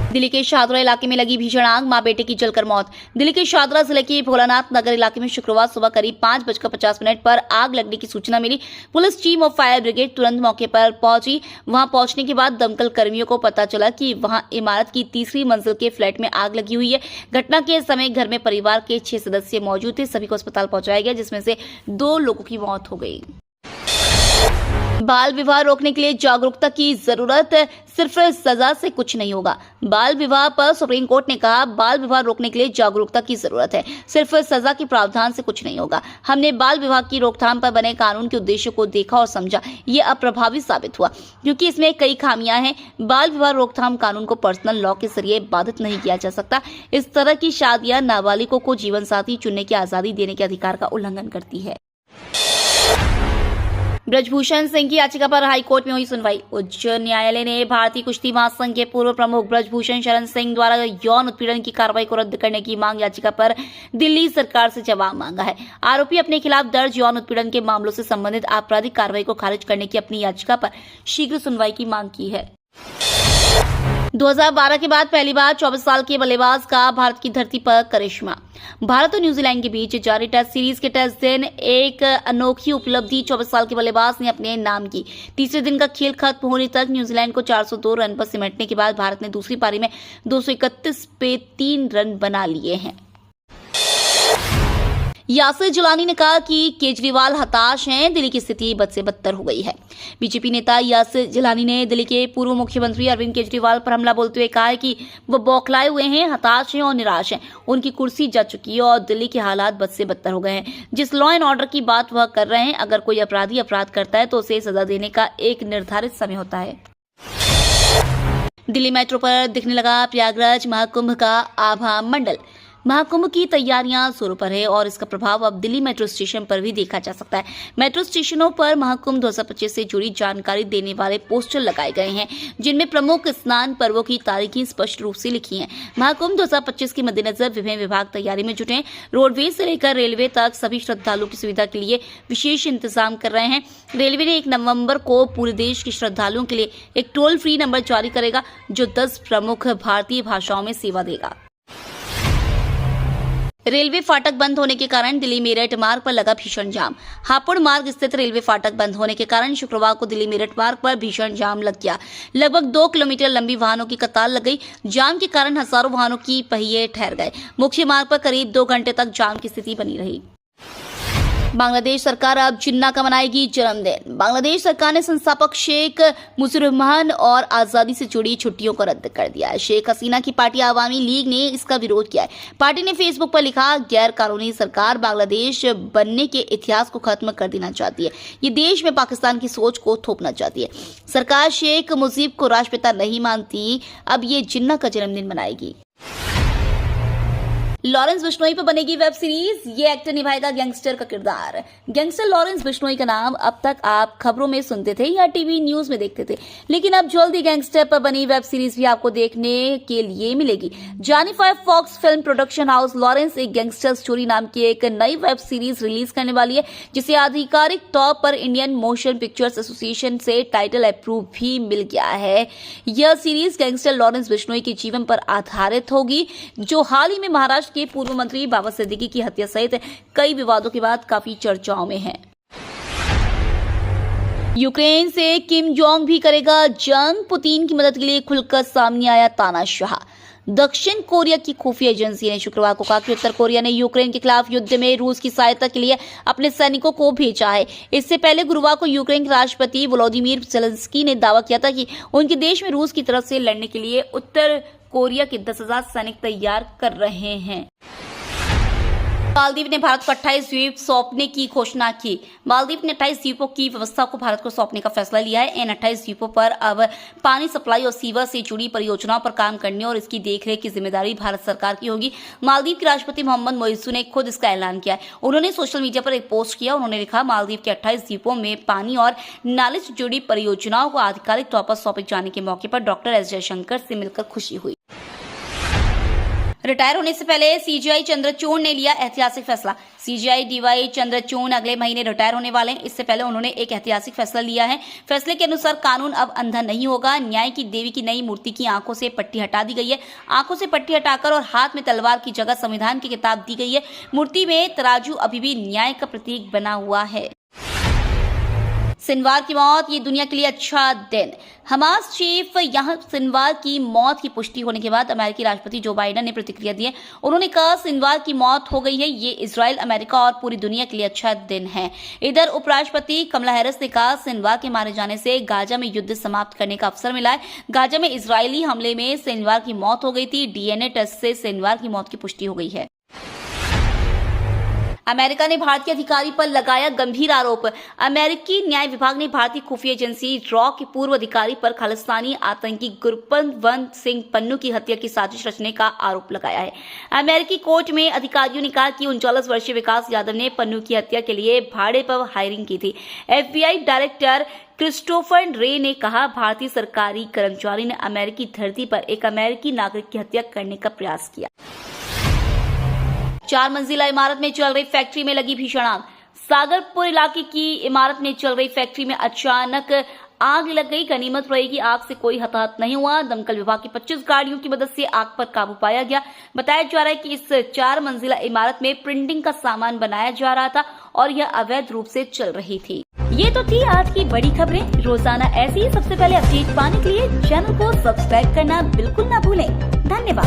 दिल्ली के शाहदरा इलाके में लगी भीषण आग, मां बेटे की जलकर मौत। दिल्ली के शाहदरा जिले के भोलानाथ नगर इलाके में शुक्रवार सुबह करीब 5:50 पर आग लगने की सूचना मिली। पुलिस टीम और फायर ब्रिगेड तुरंत मौके पर पहुंची। वहां पहुंचने के बाद दमकल कर्मियों को पता चला कि वहां इमारत की तीसरी मंजिल के फ्लैट में आग लगी हुई है। घटना के समय घर में परिवार के 6 सदस्य मौजूद थे। सभी को अस्पताल पहुंचाया गया, जिसमें से 2 लोगों की मौत हो गई। बाल विवाह रोकने के लिए जागरूकता की जरूरत, सिर्फ सजा से कुछ नहीं होगा। बाल विवाह पर सुप्रीम कोर्ट ने कहा, बाल विवाह रोकने के लिए जागरूकता की जरूरत है, सिर्फ सजा के प्रावधान से कुछ नहीं होगा। हमने बाल विवाह की रोकथाम पर बने कानून के उद्देश्य को देखा और समझा। ये अप्रभावी साबित हुआ क्योंकि इसमें कई खामियां हैं। बाल विवाह रोकथाम कानून को पर्सनल लॉ के जरिए बाधित नहीं किया जा सकता। इस तरह की शादियां नाबालिगों को जीवन साथी चुनने की आजादी देने के अधिकार का उल्लंघन करती है। ब्रजभूषण सिंह की याचिका पर हाईकोर्ट में हुई सुनवाई। उच्च न्यायालय ने भारतीय कुश्ती महासंघ के पूर्व प्रमुख ब्रजभूषण शरण सिंह द्वारा यौन उत्पीड़न की कार्रवाई को रद्द करने की मांग याचिका पर दिल्ली सरकार से जवाब मांगा है। आरोपी अपने खिलाफ दर्ज यौन उत्पीड़न के मामलों से संबंधित आपराधिक कार्रवाई को खारिज करने की अपनी याचिका पर शीघ्र सुनवाई की मांग की है। 2012 के बाद पहली बार 24 साल के बल्लेबाज का भारत की धरती पर करिश्मा। भारत और न्यूजीलैंड के बीच जारी टेस्ट सीरीज के टेस्ट दिन एक अनोखी उपलब्धि 24 साल के बल्लेबाज ने अपने नाम की। तीसरे दिन का खेल खत्म होने तक न्यूजीलैंड को 402 रन पर सिमटने के बाद भारत ने दूसरी पारी में 231 पे 3 रन बना लिए हैं। यासिर जिलानी ने कहा कि केजरीवाल हताश हैं, दिल्ली की स्थिति बद से बदतर हो गई है। बीजेपी नेता यासिर जिलानी ने दिल्ली के पूर्व मुख्यमंत्री अरविंद केजरीवाल पर हमला बोलते हुए कहा है कि वो बौखलाए हुए हैं, हताश हैं और निराश हैं। उनकी कुर्सी जा चुकी है और दिल्ली के हालात बद से बदतर हो गए हैं। जिस लॉ एंड ऑर्डर की बात वह कर रहे हैं, अगर कोई अपराधी अपराध करता है तो उसे सजा देने का एक निर्धारित समय होता है। दिल्ली मेट्रो पर दिखने लगा प्रयागराज महाकुंभ का आभा मंडल। महाकुंभ की तैयारियां जोरों पर है और इसका प्रभाव अब दिल्ली मेट्रो स्टेशन पर भी देखा जा सकता है। मेट्रो स्टेशनों पर महाकुंभ 2025 से जुड़ी जानकारी देने वाले पोस्टर लगाए गए हैं, जिनमें प्रमुख स्नान पर्वों की तारीखें स्पष्ट रूप से लिखी हैं। महाकुंभ 2025 के मद्देनजर विभिन्न विभाग तैयारी में जुटे हैं। रोडवेज से लेकर रेलवे तक सभी श्रद्धालुओं की सुविधा के लिए विशेष इंतजाम कर रहे हैं। रेलवे ने 1 नवंबर को पूरे देश के श्रद्धालुओं के लिए एक टोल फ्री नंबर जारी करेगा, जो 10 प्रमुख भारतीय भाषाओं में सेवा देगा। रेलवे फाटक बंद होने के कारण दिल्ली मेरठ मार्ग पर लगा भीषण जाम। हापुड़ मार्ग स्थित रेलवे फाटक बंद होने के कारण शुक्रवार को दिल्ली मेरठ मार्ग पर भीषण जाम लग गया। लगभग 2 किलोमीटर लंबी वाहनों की कतार लग गई। जाम के कारण हजारों वाहनों की पहिए ठहर गए। मुख्य मार्ग पर करीब 2 घंटे तक जाम की स्थिति बनी रही। बांग्लादेश सरकार अब जिन्ना का मनाएगी जन्मदिन। बांग्लादेश सरकार ने संस्थापक शेख मुजीबुर रहमान और आजादी से जुड़ी छुट्टियों को रद्द कर दिया है। शेख हसीना की पार्टी आवामी लीग ने इसका विरोध किया है। पार्टी ने फेसबुक पर लिखा, गैर कानूनी सरकार बांग्लादेश बनने के इतिहास को खत्म कर देना चाहती है। ये देश में पाकिस्तान की सोच को थोपना चाहती है। सरकार शेख मुजीब को राष्ट्रपिता नहीं मानती, अब ये जिन्ना का जन्मदिन मनाएगी। लॉरेंस बिश्नोई पर बनेगी वेब सीरीज। ये एक्टर निभाएगा गैंगस्टर का किरदार। गैंगस्टर लॉरेंस बिश्नोई का नाम अब तक आप खबरों में सुनते थे या टीवी न्यूज में देखते थे, लेकिन अब जल्दी गैंगस्टर पर बनी वेब सीरीज भी आपको देखने के लिए मिलेगी। जानीफाई Fox film production house Lawrence एक गैंगस्टर स्टोरी नाम की एक नई वेब सीरीज रिलीज करने वाली है, जिसे आधिकारिक तौर पर इंडियन मोशन पिक्चर्स एसोसिएशन से टाइटल अप्रूव भी मिल गया है। यह सीरीज गैंगस्टर लॉरेंस बिश्नोई के जीवन पर आधारित होगी, जो हाल ही में महाराष्ट्र के पूर्व मंत्री बाबा सिद्दीकी की हत्या सहित कई विवादों के बाद काफी चर्चाओं में है। यूक्रेन से किम जोंग भी करेगा जंग। पुतिन की मदद के लिए खुलकर सामने आया तानाशाह। दक्षिण कोरिया की खुफिया एजेंसी ने शुक्रवार को कहा कि उत्तर कोरिया ने यूक्रेन के खिलाफ युद्ध में रूस की सहायता के लिए अपने सैनिकों को भेजा है। इससे पहले गुरुवार को यूक्रेन के राष्ट्रपति वोलोदिमीर ज़ेलेंस्की ने दावा किया था कि उनके देश में रूस की तरफ से लड़ने के लिए उत्तर कोरिया के 10,000 सैनिक तैयार कर रहे हैं। मालदीव ने भारत को 28 द्वीप सौंपने की घोषणा की। मालदीव ने 28 द्वीपों की व्यवस्था को भारत को सौंपने का फैसला लिया है। इन 28 द्वीपों पर अब पानी सप्लाई और सीवर से जुड़ी परियोजनाओं पर काम करने और इसकी देखरेख की जिम्मेदारी भारत सरकार की होगी। मालदीव के राष्ट्रपति मोहम्मद मोइसू ने खुद इसका ऐलान किया है। उन्होंने सोशल मीडिया पर एक पोस्ट किया। उन्होंने लिखा, मालदीव के 28 द्वीपों में पानी और नाले से जुड़ी परियोजनाओं को आधिकारिक तौर पर सौंपे जाने के मौके पर डॉक्टर एस जयशंकर से मिलकर खुशी हुई। रिटायर होने से पहले सीजीआई चंद्रचूड़ ने लिया ऐतिहासिक फैसला। सीजीआई डीवाई चंद्रचूड़ अगले महीने रिटायर होने वाले हैं। इससे पहले उन्होंने एक ऐतिहासिक फैसला लिया है। फैसले के अनुसार कानून अब अंधा नहीं होगा। न्याय की देवी की नई मूर्ति की आंखों से पट्टी हटा दी गई है। आंखों से पट्टी हटाकर और हाथ में तलवार की जगह संविधान की किताब दी गई है। मूर्ति में तराजू अभी भी न्याय का प्रतीक बना हुआ है। सिनवार की मौत, ये दुनिया के लिए अच्छा दिन। हमास चीफ यहां सिनवार की मौत की पुष्टि होने के बाद अमेरिकी राष्ट्रपति जो बाइडेन ने प्रतिक्रिया दी है। उन्होंने कहा सिनवार की मौत हो गई है, ये इजराइल, अमेरिका और पूरी दुनिया के लिए अच्छा दिन है। इधर उपराष्ट्रपति कमला हैरिस ने कहा सिनवार के मारे जाने से गाजा में युद्ध समाप्त करने का अवसर मिला है। गाजा में इजरायली हमले में सिनवार की मौत हो गई थी। डीएनए टेस्ट से सिनवार की मौत की पुष्टि हो गई है। अमेरिका ने भारतीय अधिकारी पर लगाया गंभीर आरोप। अमेरिकी न्याय विभाग ने भारतीय खुफिया एजेंसी रॉ के पूर्व अधिकारी पर खालिस्तानी आतंकी गुरपतवंत सिंह पन्नू की हत्या की साजिश रचने का आरोप लगाया है। अमेरिकी कोर्ट में अधिकारियों ने कहा कि 39 वर्षीय विकास यादव ने पन्नू की हत्या के लिए भाड़े पर हायरिंग की थी। FBI डायरेक्टर क्रिस्टोफर रे ने कहा भारतीय सरकारी कर्मचारी ने अमेरिकी धरती पर एक अमेरिकी नागरिक की हत्या करने का प्रयास किया। 4 मंजिला इमारत में चल रही फैक्ट्री में लगी भीषण आग। सागरपुर इलाके की इमारत में चल रही फैक्ट्री में अचानक आग लग गई। गनीमत रही कि आग से कोई हताहत नहीं हुआ। दमकल विभाग की 25 गाड़ियों की मदद से आग पर काबू पाया गया। बताया जा रहा है कि इस 4 मंजिला इमारत में प्रिंटिंग का सामान बनाया जा रहा था और यह अवैध रूप से चल रही थी। ये तो थी आज की बड़ी खबरें। रोजाना ऐसी ही सबसे पहले अपडेट पाने के लिए चैनल को सब्सक्राइब करना बिल्कुल न भूलें। धन्यवाद।